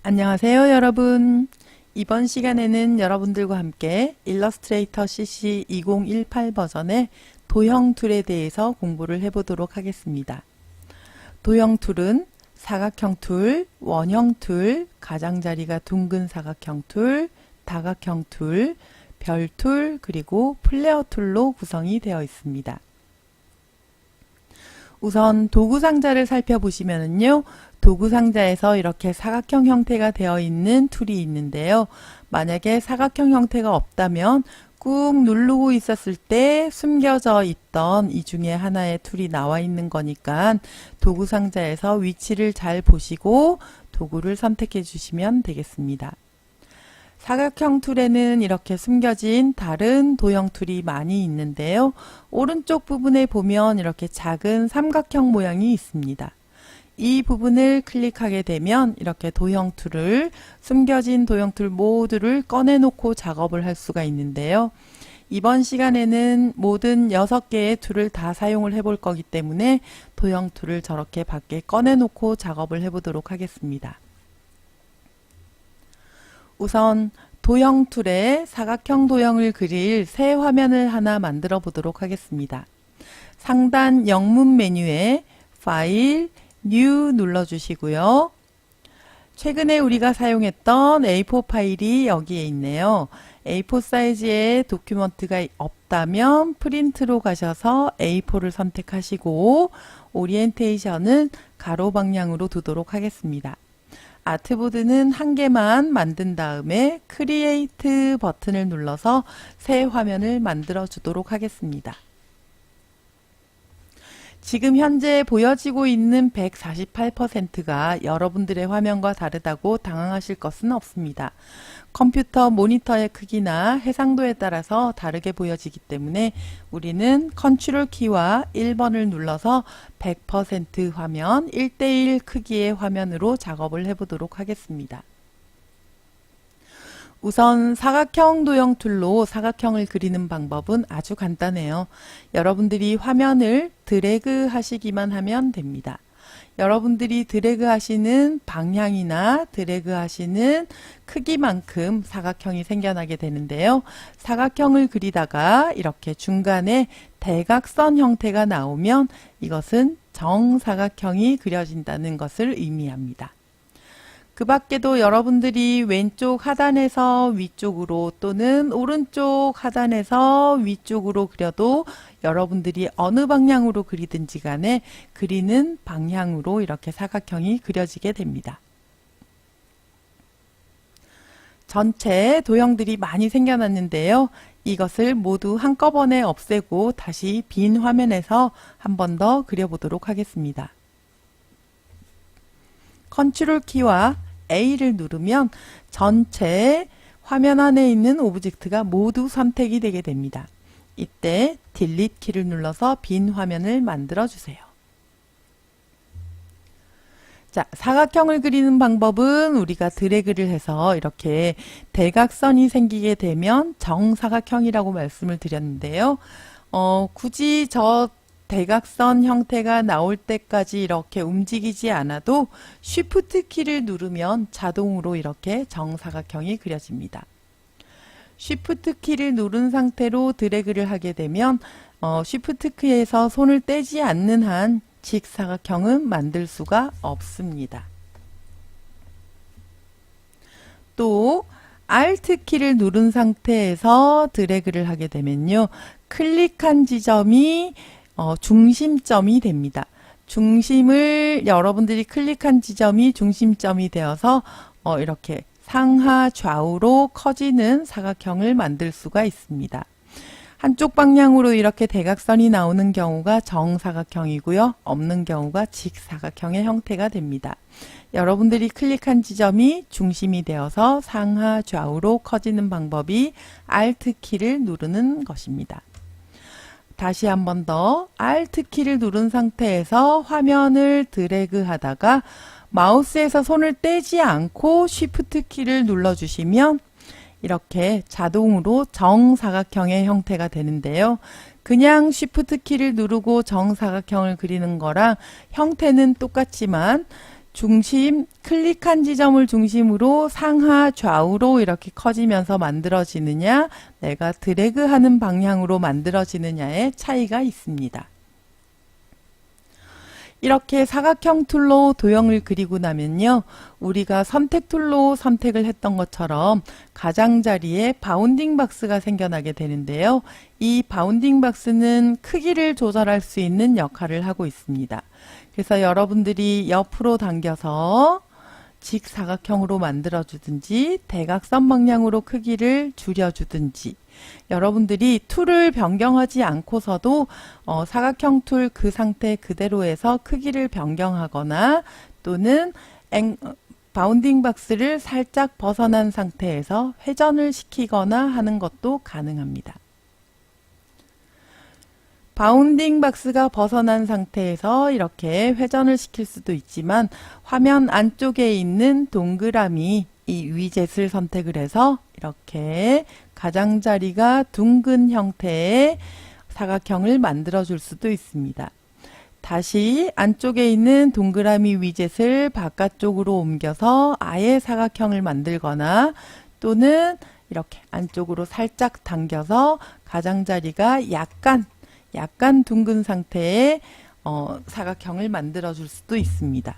안녕하세요, 여러분. 이번 시간에는 여러분들과 함께 일러스트레이터 CC 2018 버전의 도형 툴에 대해서 공부를 해보도록 하겠습니다. 도형 툴은 사각형 툴, 원형 툴, 가장자리가 둥근 사각형 툴, 다각형 툴, 별 툴, 그리고 플레어 툴로 구성이 되어 있습니다. 우선 도구 상자를 살펴보시면요. 도구 상자에서 이렇게 사각형 형태가 되어 있는 툴이 있는데요. 만약에 사각형 형태가 없다면 꾹 누르고 있었을 때 숨겨져 있던 이 중에 하나의 툴이 나와 있는 거니까 도구 상자에서 위치를 잘 보시고 도구를 선택해 주시면 되겠습니다. 사각형 툴에는 이렇게 숨겨진 다른 도형 툴이 많이 있는데요. 오른쪽 부분에 보면 이렇게 작은 삼각형 모양이 있습니다. 이 부분을 클릭하게 되면 이렇게 도형 툴을 숨겨진 도형 툴 모두를 꺼내놓고 작업을 할 수가 있는데요. 이번 시간에는 모든 6개의 툴을 다 사용을 해볼 거기 때문에 도형 툴을 저렇게 밖에 꺼내놓고 작업을 해보도록 하겠습니다. 우선 도형 툴에 사각형 도형을 그릴 새 화면을 하나 만들어 보도록 하겠습니다. 상단 영문 메뉴에 파일, 뉴 눌러주시고요. 최근에 우리가 사용했던 A4 파일이 여기에 있네요. A4 사이즈의 도큐먼트가 없다면 프린트로 가셔서 A4를 선택하시고 오리엔테이션은 가로 방향으로 두도록 하겠습니다. 아트보드는 한 개만 만든 다음에 크리에이트 버튼을 눌러서 새 화면을 만들어 주도록 하겠습니다. 지금 현재 보여지고 있는 148%가 여러분들의 화면과 다르다고 당황하실 것은 없습니다. 컴퓨터 모니터의 크기나 해상도에 따라서 다르게 보여지기 때문에 우리는 컨트롤 키와 1번을 눌러서 100% 화면 1:1 크기의 화면으로 작업을 해보도록 하겠습니다. 우선 사각형 도형 툴로 사각형을 그리는 방법은 아주 간단해요. 여러분들이 화면을 드래그 하시기만 하면 됩니다. 여러분들이 드래그 하시는 방향이나 드래그 하시는 크기만큼 사각형이 생겨나게 되는데요. 사각형을 그리다가 이렇게 중간에 대각선 형태가 나오면 이것은 정사각형이 그려진다는 것을 의미합니다. 그 밖에도 여러분들이 왼쪽 하단에서 위쪽으로 또는 오른쪽 하단에서 위쪽으로 그려도 여러분들이 어느 방향으로 그리든지 간에 그리는 방향으로 이렇게 사각형이 그려지게 됩니다. 전체 도형들이 많이 생겨났는데요. 이것을 모두 한꺼번에 없애고 다시 빈 화면에서 한 번 더 그려보도록 하겠습니다. 컨트롤 키와 A를 누르면 전체 화면 안에 있는 오브젝트가 모두 선택이 되게 됩니다. 이때 딜리트 키를 눌러서 빈 화면을 만들어 주세요. 자, 사각형을 그리는 방법은 우리가 드래그를 해서 이렇게 대각선이 생기게 되면 정사각형이라고 말씀을 드렸는데요. 굳이 저 대각선 형태가 나올 때까지 이렇게 움직이지 않아도 쉬프트 키를 누르면 자동으로 이렇게 정사각형이 그려집니다. 쉬프트 키를 누른 상태로 드래그를 하게 되면 쉬프트 키에서 손을 떼지 않는 한 직사각형은 만들 수가 없습니다. 또 Alt 키를 누른 상태에서 드래그를 하게 되면요. 클릭한 지점이 중심점이 됩니다. 중심을 여러분들이 클릭한 지점이 중심점이 되어서 이렇게 상하 좌우로 커지는 사각형을 만들 수가 있습니다. 한쪽 방향으로 이렇게 대각선이 나오는 경우가 정사각형이고요. 없는 경우가 직사각형의 형태가 됩니다. 여러분들이 클릭한 지점이 중심이 되어서 상하 좌우로 커지는 방법이 Alt 키를 누르는 것입니다. 다시 한 번 더 Alt 키를 누른 상태에서 화면을 드래그 하다가 마우스에서 손을 떼지 않고 Shift 키를 눌러주시면 이렇게 자동으로 정사각형의 형태가 되는데요. 그냥 Shift 키를 누르고 정사각형을 그리는 거랑 형태는 똑같지만 클릭한 지점을 중심으로 상하 좌우로 이렇게 커지면서 만들어지느냐, 내가 드래그하는 방향으로 만들어지느냐의 차이가 있습니다. 이렇게 사각형 툴로 도형을 그리고 나면요, 우리가 선택 툴로 선택을 했던 것처럼 가장자리에 바운딩 박스가 생겨나게 되는데요. 이 바운딩 박스는 크기를 조절할 수 있는 역할을 하고 있습니다. 그래서 여러분들이 옆으로 당겨서 직사각형으로 만들어주든지 대각선 방향으로 크기를 줄여주든지, 여러분들이 툴을 변경하지 않고서도 사각형 툴 그 상태 그대로에서 크기를 변경하거나 또는 바운딩 박스를 살짝 벗어난 상태에서 회전을 시키거나 하는 것도 가능합니다. 바운딩 박스가 벗어난 상태에서 이렇게 회전을 시킬 수도 있지만, 화면 안쪽에 있는 동그라미 이 위젯을 선택을 해서 이렇게 가장자리가 둥근 형태의 사각형을 만들어 줄 수도 있습니다. 다시 안쪽에 있는 동그라미 위젯을 바깥쪽으로 옮겨서 아예 사각형을 만들거나, 또는 이렇게 안쪽으로 살짝 당겨서 가장자리가 약간 둥근 상태의 사각형을 만들어 줄 수도 있습니다.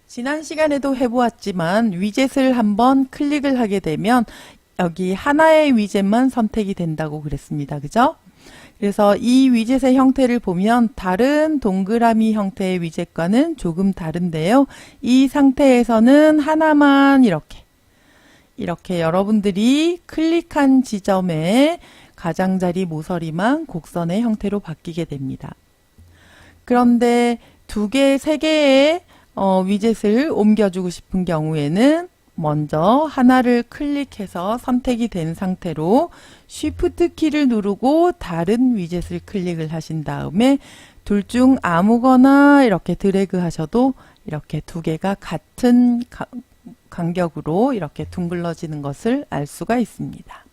지난 시간에도 해보았지만 위젯을 한번 클릭을 하게 되면 여기 하나의 위젯만 선택이 된다고 그랬습니다. 그죠? 그래서 이 위젯의 형태를 보면 다른 동그라미 형태의 위젯과는 조금 다른데요. 이 상태에서는 하나만 이렇게 여러분들이 클릭한 지점에 가장자리 모서리만 곡선의 형태로 바뀌게 됩니다. 그런데 두 개, 세 개의 위젯을 옮겨주고 싶은 경우에는 먼저 하나를 클릭해서 선택이 된 상태로 Shift 키를 누르고 다른 위젯을 클릭을 하신 다음에 둘 중 아무거나 이렇게 드래그 하셔도 이렇게 두 개가 같은 간격으로 이렇게 둥글러지는 것을 알 수가 있습니다.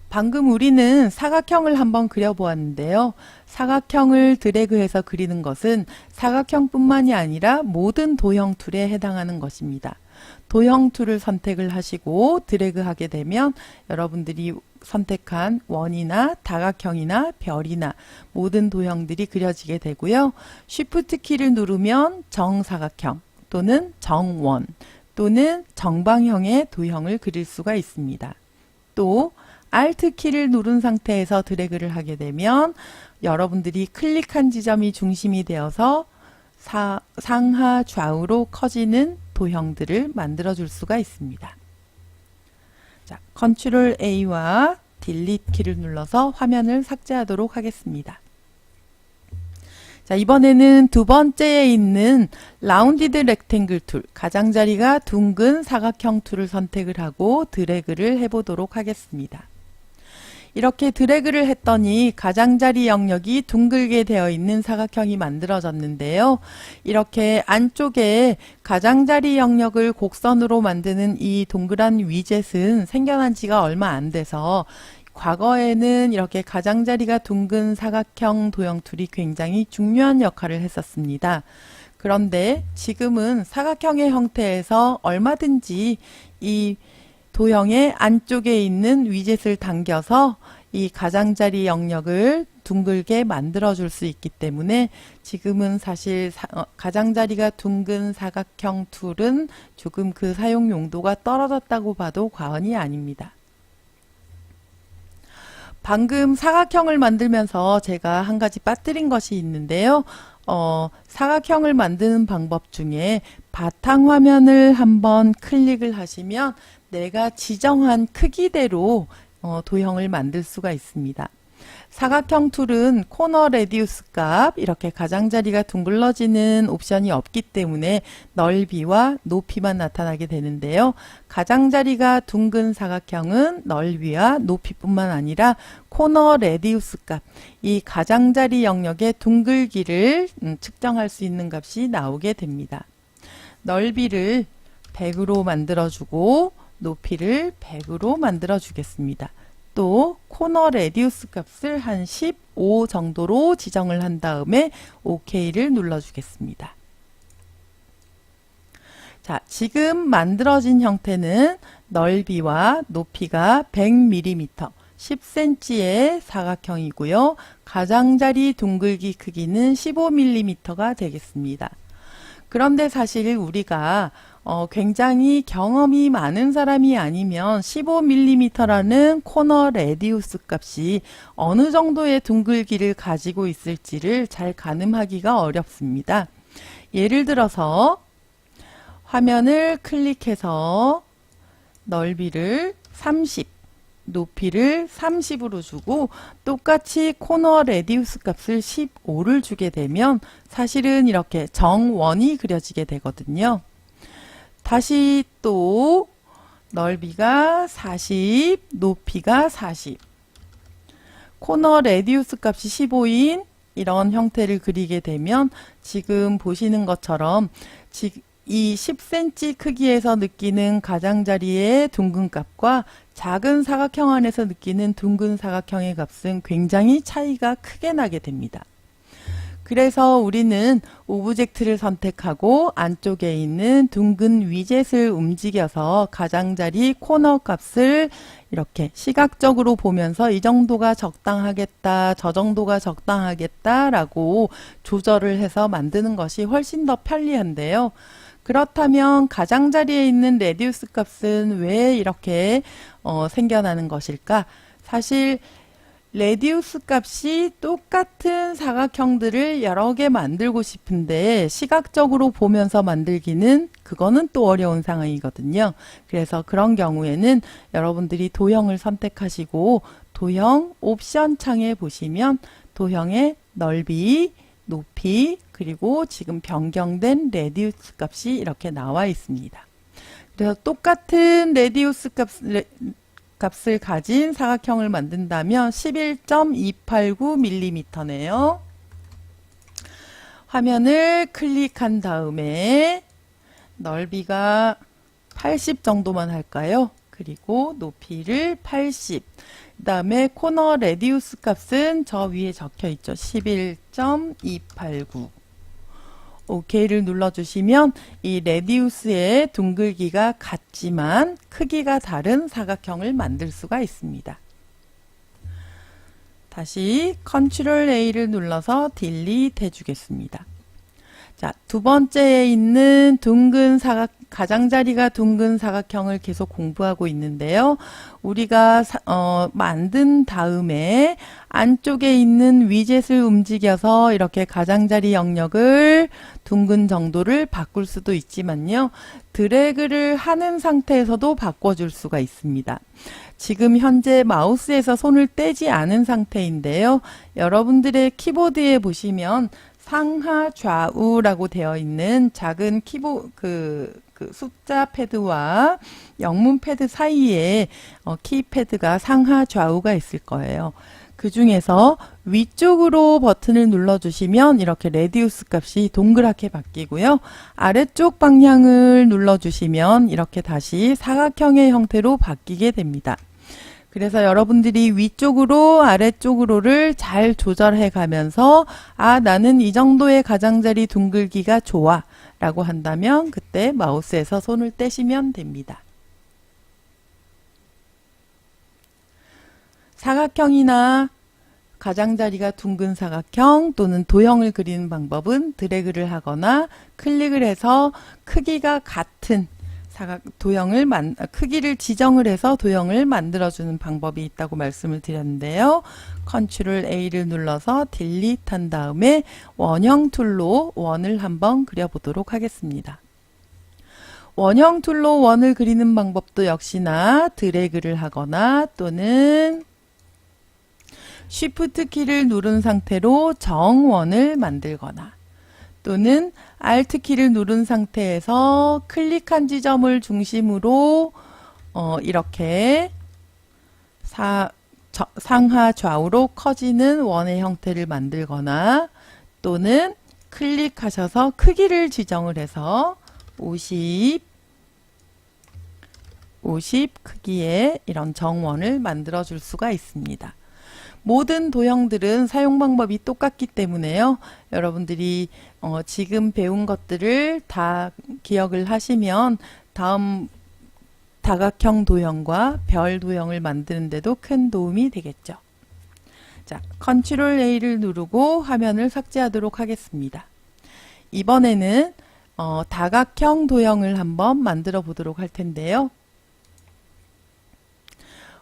방금 우리는 사각형을 한번 그려보았는데요. 사각형을 드래그해서 그리는 것은 사각형뿐만이 아니라 모든 도형 툴에 해당하는 것입니다. 도형 툴을 선택을 하시고 드래그하게 되면 여러분들이 선택한 원이나 다각형이나 별이나 모든 도형들이 그려지게 되고요. Shift 키를 누르면 정사각형 또는 정원 또는 정방형의 도형을 그릴 수가 있습니다. 또 Alt 키를 누른 상태에서 드래그를 하게 되면 여러분들이 클릭한 지점이 중심이 되어서 상하 좌우로 커지는 도형들을 만들어 줄 수가 있습니다. 자, Ctrl A와 Delete 키를 눌러서 화면을 삭제하도록 하겠습니다. 자, 이번에는 두 번째에 있는 라운디드 렉탱글 툴, 가장자리가 둥근 사각형 툴을 선택을 하고 드래그를 해보도록 하겠습니다. 이렇게 드래그를 했더니 가장자리 영역이 둥글게 되어 있는 사각형이 만들어졌는데요. 이렇게 안쪽에 가장자리 영역을 곡선으로 만드는 이 동그란 위젯은 생겨난 지가 얼마 안 돼서 과거에는 이렇게 가장자리가 둥근 사각형 도형 툴이 굉장히 중요한 역할을 했었습니다. 그런데 지금은 사각형의 형태에서 얼마든지 이 도형의 안쪽에 있는 위젯을 당겨서 이 가장자리 영역을 둥글게 만들어 줄 수 있기 때문에 지금은 사실 가장자리가 둥근 사각형 툴은 조금 그 사용 용도가 떨어졌다고 봐도 과언이 아닙니다. 방금 사각형을 만들면서 제가 한 가지 빠뜨린 것이 있는데요. 사각형을 만드는 방법 중에 바탕화면을 한번 클릭을 하시면 내가 지정한 크기대로 도형을 만들 수가 있습니다. 사각형 툴은 코너 레디우스 값, 이렇게 가장자리가 둥글러지는 옵션이 없기 때문에 넓이와 높이만 나타나게 되는데요. 가장자리가 둥근 사각형은 넓이와 높이뿐만 아니라 코너 레디우스 값, 이 가장자리 영역의 둥글기를 측정할 수 있는 값이 나오게 됩니다. 넓이를 100으로 만들어주고 높이를 100으로 만들어 주겠습니다. 또 코너 레디우스 값을 한 15 정도로 지정을 한 다음에 OK를 눌러주겠습니다. 자, 지금 만들어진 형태는 넓이와 높이가 100mm, 10cm의 사각형이고요. 가장자리 둥글기 크기는 15mm가 되겠습니다. 그런데 사실 우리가 굉장히 경험이 많은 사람이 아니면 15mm라는 코너 레디우스 값이 어느 정도의 둥글기를 가지고 있을지를 잘 가늠하기가 어렵습니다. 예를 들어서 화면을 클릭해서 넓이를 30, 높이를 30으로 주고 똑같이 코너 레디우스 값을 15를 주게 되면 사실은 이렇게 정원이 그려지게 되거든요. 다시 또 넓이가 40, 높이가 40, 코너 레디우스 값이 15인 이런 형태를 그리게 되면 지금 보시는 것처럼 이 10cm 크기에서 느끼는 가장자리의 둥근 값과 작은 사각형 안에서 느끼는 둥근 사각형의 값은 굉장히 차이가 크게 나게 됩니다. 그래서 우리는 오브젝트를 선택하고 안쪽에 있는 둥근 위젯을 움직여서 가장자리 코너 값을 이렇게 시각적으로 보면서 이 정도가 적당하겠다, 저 정도가 적당하겠다 라고 조절을 해서 만드는 것이 훨씬 더 편리한데요. 그렇다면 가장자리에 있는 레디우스 값은 왜 이렇게 생겨나는 것일까? 사실 레디우스 값이 똑같은 사각형들을 여러 개 만들고 싶은데 시각적으로 보면서 만들기는 그거는 또 어려운 상황이거든요. 그래서 그런 경우에는 여러분들이 도형을 선택하시고 도형 옵션 창에 보시면 도형의 넓이, 높이, 그리고 지금 변경된 레디우스 값이 이렇게 나와 있습니다. 그래서 똑같은 레디우스 값을 가진 사각형을 만든다면 11.289mm네요. 화면을 클릭한 다음에 넓이가 80 정도만 할까요? 그리고 높이를 80. 그 다음에 코너 레디우스 값은 저 위에 적혀 있죠. 11.289. OK를 눌러주시면 이 레디우스의 둥글기가 같지만 크기가 다른 사각형을 만들 수가 있습니다. 다시 컨트롤 A를 눌러서 딜리트 해주겠습니다. 자, 두 번째에 있는 가장자리가 둥근 사각형을 계속 공부하고 있는데요. 우리가 만든 다음에 안쪽에 있는 위젯을 움직여서 이렇게 가장자리 영역을 둥근 정도를 바꿀 수도 있지만요. 드래그를 하는 상태에서도 바꿔줄 수가 있습니다. 지금 현재 마우스에서 손을 떼지 않은 상태인데요. 여러분들의 키보드에 보시면 상하 좌우라고 되어 있는 작은 그 숫자 패드와 영문 패드 사이에 키패드가 상하 좌우가 있을 거예요. 그 중에서 위쪽으로 버튼을 눌러주시면 이렇게 레디우스 값이 동그랗게 바뀌고요. 아래쪽 방향을 눌러주시면 이렇게 다시 사각형의 형태로 바뀌게 됩니다. 그래서 여러분들이 위쪽으로 아래쪽으로를 잘 조절해 가면서 나는 이 정도의 가장자리 둥글기가 좋아 라고 한다면 그때 마우스에서 손을 떼시면 됩니다. 사각형이나 가장자리가 둥근 사각형 또는 도형을 그리는 방법은 드래그를 하거나 클릭을 해서 크기가 같은 크기를 지정을 해서 도형을 만들어주는 방법이 있다고 말씀을 드렸는데요. 컨트롤 A를 눌러서 딜리트 한 다음에 원형 툴로 원을 한번 그려보도록 하겠습니다. 원형 툴로 원을 그리는 방법도 역시나 드래그를 하거나 또는 쉬프트 키를 누른 상태로 정원을 만들거나 또는 Alt 키를 누른 상태에서 클릭한 지점을 중심으로 이렇게 상하 좌우로 커지는 원의 형태를 만들거나 또는 클릭하셔서 크기를 지정을 해서 50, 50 크기의 이런 정원을 만들어 줄 수가 있습니다. 모든 도형들은 사용 방법이 똑같기 때문에요. 여러분들이 지금 배운 것들을 다 기억을 하시면 다음 다각형 도형과 별 도형을 만드는 데도 큰 도움이 되겠죠. 자, 컨트롤 A를 누르고 화면을 삭제하도록 하겠습니다. 이번에는 다각형 도형을 한번 만들어 보도록 할 텐데요.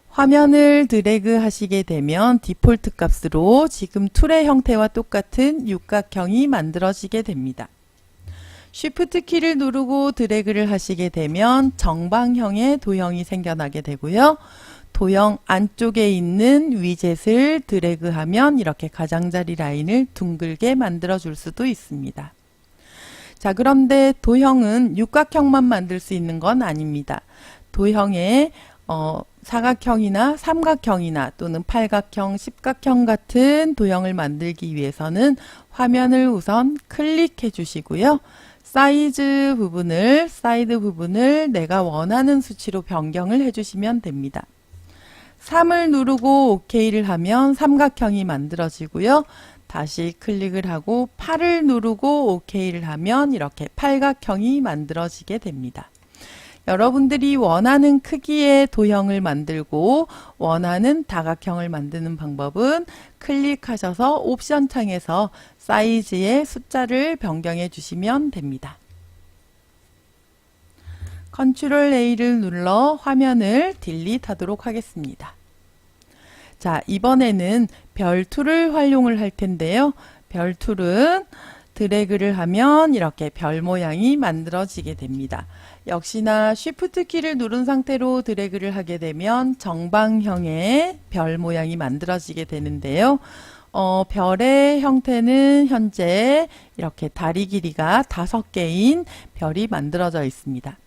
화면을 드래그 하시게 되면 디폴트 값으로 지금 툴의 형태와 똑같은 육각형이 만들어지게 됩니다. Shift 키를 누르고 드래그를 하시게 되면 정방형의 도형이 생겨나게 되고요. 도형 안쪽에 있는 위젯을 드래그하면 이렇게 가장자리 라인을 둥글게 만들어 줄 수도 있습니다. 자, 그런데 도형은 육각형만 만들 수 있는 건 아닙니다. 도형에 사각형이나 삼각형이나 또는 팔각형, 십각형 같은 도형을 만들기 위해서는 화면을 우선 클릭해 주시고요. 사이드 부분을 내가 원하는 수치로 변경을 해주시면 됩니다. 3을 누르고 OK를 하면 삼각형이 만들어지고요. 다시 클릭을 하고 8을 누르고 OK를 하면 이렇게 팔각형이 만들어지게 됩니다. 여러분들이 원하는 크기의 도형을 만들고 원하는 다각형을 만드는 방법은 클릭하셔서 옵션 창에서 사이즈의 숫자를 변경해 주시면 됩니다. 컨트롤 A를 눌러 화면을 딜리트 하도록 하겠습니다. 자, 이번에는 별 툴을 활용을 할 텐데요. 별 툴은 드래그를 하면 이렇게 별 모양이 만들어지게 됩니다. 역시나 Shift 키를 누른 상태로 드래그를 하게 되면 정방형의 별 모양이 만들어지게 되는데요. 별의 형태는 현재 이렇게 다리 길이가 5개인 별이 만들어져 있습니다.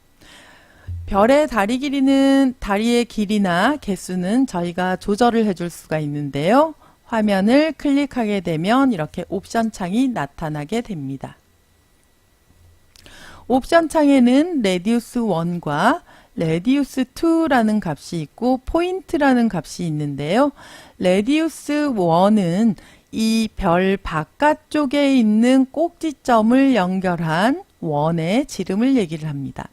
별의 다리 길이는 다리의 길이나 개수는 저희가 조절을 해줄 수가 있는데요. 화면을 클릭하게 되면 이렇게 옵션 창이 나타나게 됩니다. 옵션 창에는 레디우스 1과 레디우스 2라는 값이 있고 포인트라는 값이 있는데요. 레디우스 1은 이 별 바깥쪽에 있는 꼭지점을 연결한 원의 지름을 얘기를 합니다.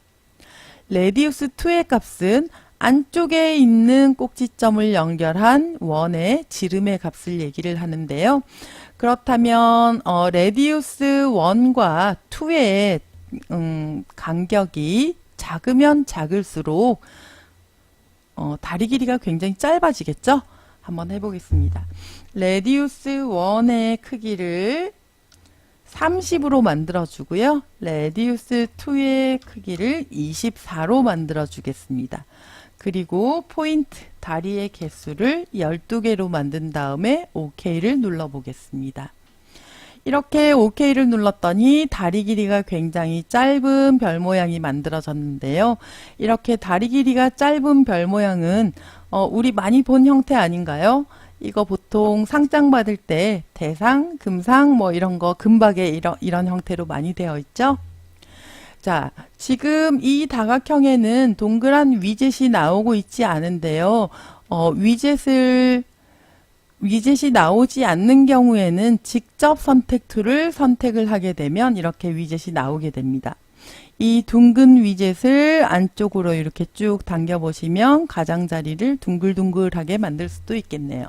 레디우스 2의 값은 안쪽에 있는 꼭지점을 연결한 원의 지름의 값을 얘기를 하는데요. 그렇다면 레디우스 1과 2의 간격이 작으면 작을수록 다리 길이가 굉장히 짧아지겠죠? 한번 해보겠습니다. 레디우스 1의 크기를 30으로 만들어 주고요. 레디우스 2의 크기를 24로 만들어 주겠습니다. 그리고 포인트, 다리의 개수를 12개로 만든 다음에 OK를 눌러 보겠습니다. 이렇게 OK를 눌렀더니 다리 길이가 굉장히 짧은 별 모양이 만들어졌는데요. 이렇게 다리 길이가 짧은 별 모양은 우리 많이 본 형태 아닌가요? 이거 보통 상장 받을 때 대상, 금상 뭐 이런 거 금박에 이런 형태로 많이 되어 있죠. 자, 지금 이 다각형에는 동그란 위젯이 나오고 있지 않은데요. 위젯이 나오지 않는 경우에는 직접 선택 툴을 선택을 하게 되면 이렇게 위젯이 나오게 됩니다. 이 둥근 위젯을 안쪽으로 이렇게 쭉 당겨 보시면 가장자리를 둥글둥글하게 만들 수도 있겠네요.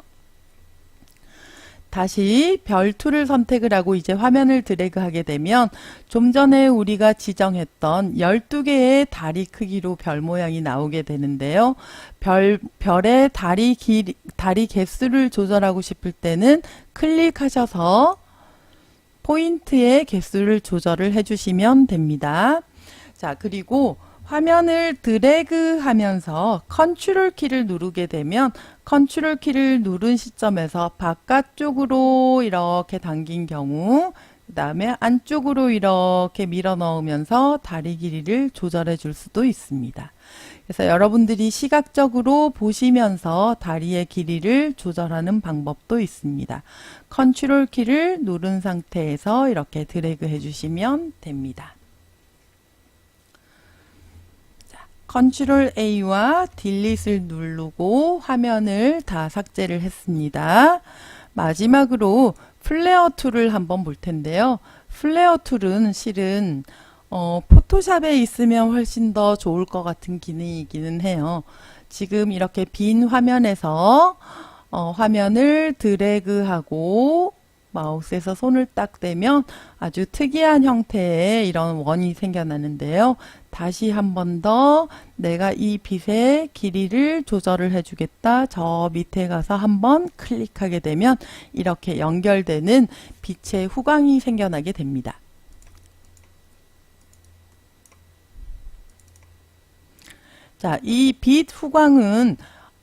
다시 별 툴을 선택을 하고 이제 화면을 드래그 하게 되면 좀 전에 우리가 지정했던 12개의 다리 크기로 별 모양이 나오게 되는데요. 별의 다리 개수를 조절하고 싶을 때는 클릭하셔서 포인트의 개수를 조절을 해주시면 됩니다. 자, 그리고 화면을 드래그 하면서 컨트롤 키를 누르게 되면 컨트롤 키를 누른 시점에서 바깥쪽으로 이렇게 당긴 경우 그 다음에 안쪽으로 이렇게 밀어 넣으면서 다리 길이를 조절해 줄 수도 있습니다. 그래서 여러분들이 시각적으로 보시면서 다리의 길이를 조절하는 방법도 있습니다. 컨트롤 키를 누른 상태에서 이렇게 드래그 해주시면 됩니다. 컨트롤 A와 딜릿을 누르고 화면을 다 삭제를 했습니다. 마지막으로 플레어 툴을 한번 볼 텐데요. 플레어 툴은 실은 포토샵에 있으면 훨씬 더 좋을 것 같은 기능이기는 해요. 지금 이렇게 빈 화면에서 화면을 드래그하고 마우스에서 손을 딱 대면 아주 특이한 형태의 이런 원이 생겨나는데요. 다시 한 번 더 내가 이 빛의 길이를 조절을 해주겠다. 저 밑에 가서 한번 클릭하게 되면 이렇게 연결되는 빛의 후광이 생겨나게 됩니다. 자, 이 빛 후광은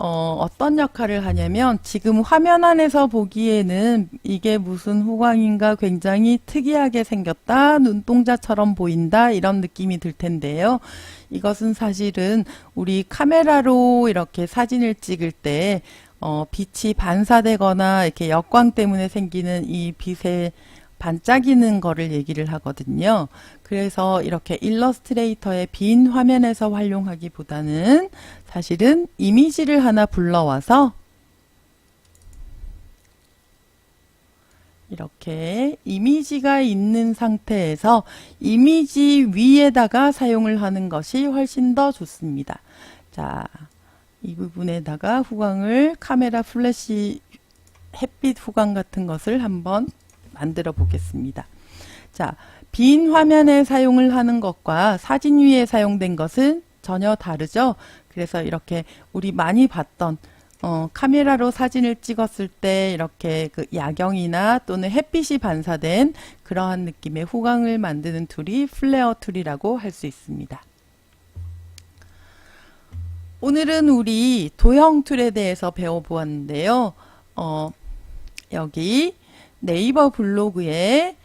어떤 역할을 하냐면 지금 화면 안에서 보기에는 이게 무슨 후광인가 굉장히 특이하게 생겼다, 눈동자처럼 보인다 이런 느낌이 들 텐데요. 이것은 사실은 우리 카메라로 이렇게 사진을 찍을 때 빛이 반사되거나 이렇게 역광 때문에 생기는 이 빛의 반짝이는 거를 얘기를 하거든요. 그래서 이렇게 일러스트레이터의 빈 화면에서 활용하기보다는 사실은 이미지를 하나 불러와서 이렇게 이미지가 있는 상태에서 이미지 위에다가 사용을 하는 것이 훨씬 더 좋습니다. 자, 이 부분에다가 후광을 카메라 플래시 햇빛 후광 같은 것을 한번 만들어 보겠습니다. 자, 빈 화면에 사용을 하는 것과 사진 위에 사용된 것은 전혀 다르죠. 그래서 이렇게 우리 많이 봤던 카메라로 사진을 찍었을 때 이렇게 그 야경이나 또는 햇빛이 반사된 그러한 느낌의 후광을 만드는 툴이 플레어 툴이라고 할 수 있습니다. 오늘은 우리 도형 툴에 대해서 배워보았는데요. 여기 네이버 블로그에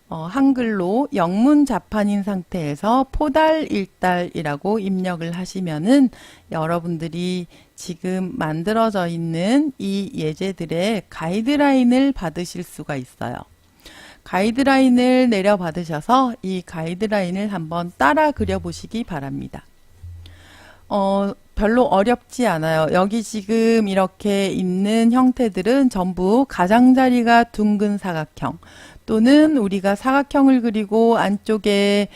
한글로 영문 자판인 상태에서 포달 일달이라고 입력을 하시면은 여러분들이 지금 만들어져 있는 이 예제들의 가이드라인을 받으실 수가 있어요. 가이드라인을 내려 받으셔서 이 가이드라인을 한번 따라 그려보시기 바랍니다. 별로 어렵지 않아요. 여기 지금 이렇게 있는 형태들은 전부 가장자리가 둥근 사각형 또는 우리가 사각형을 그리고 안쪽에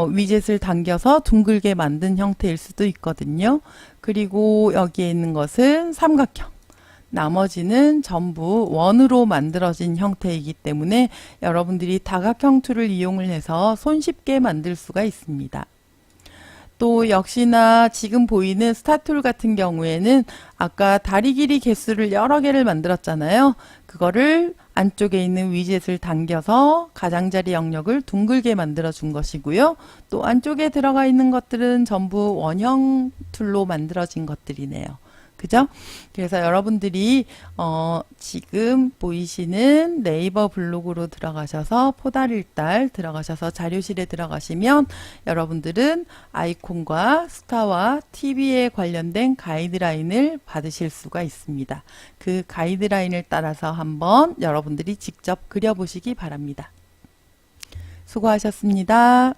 위젯을 당겨서 둥글게 만든 형태일 수도 있거든요. 그리고 여기에 있는 것은 삼각형. 나머지는 전부 원으로 만들어진 형태이기 때문에 여러분들이 다각형 툴을 이용을 해서 손쉽게 만들 수가 있습니다. 또 역시나 지금 보이는 스타툴 같은 경우에는 아까 다리 길이 개수를 여러 개를 만들었잖아요. 그거를 안쪽에 있는 위젯을 당겨서 가장자리 영역을 둥글게 만들어 준 것이고요. 또 안쪽에 들어가 있는 것들은 전부 원형 툴로 만들어진 것들이네요. 그죠? 그래서 여러분들이 지금 보이시는 네이버 블로그로 들어가셔서 포달일달 들어가셔서 자료실에 들어가시면 여러분들은 아이콘과 스타와 TV에 관련된 가이드라인을 받으실 수가 있습니다. 그 가이드라인을 따라서 한번 여러분들이 직접 그려보시기 바랍니다. 수고하셨습니다.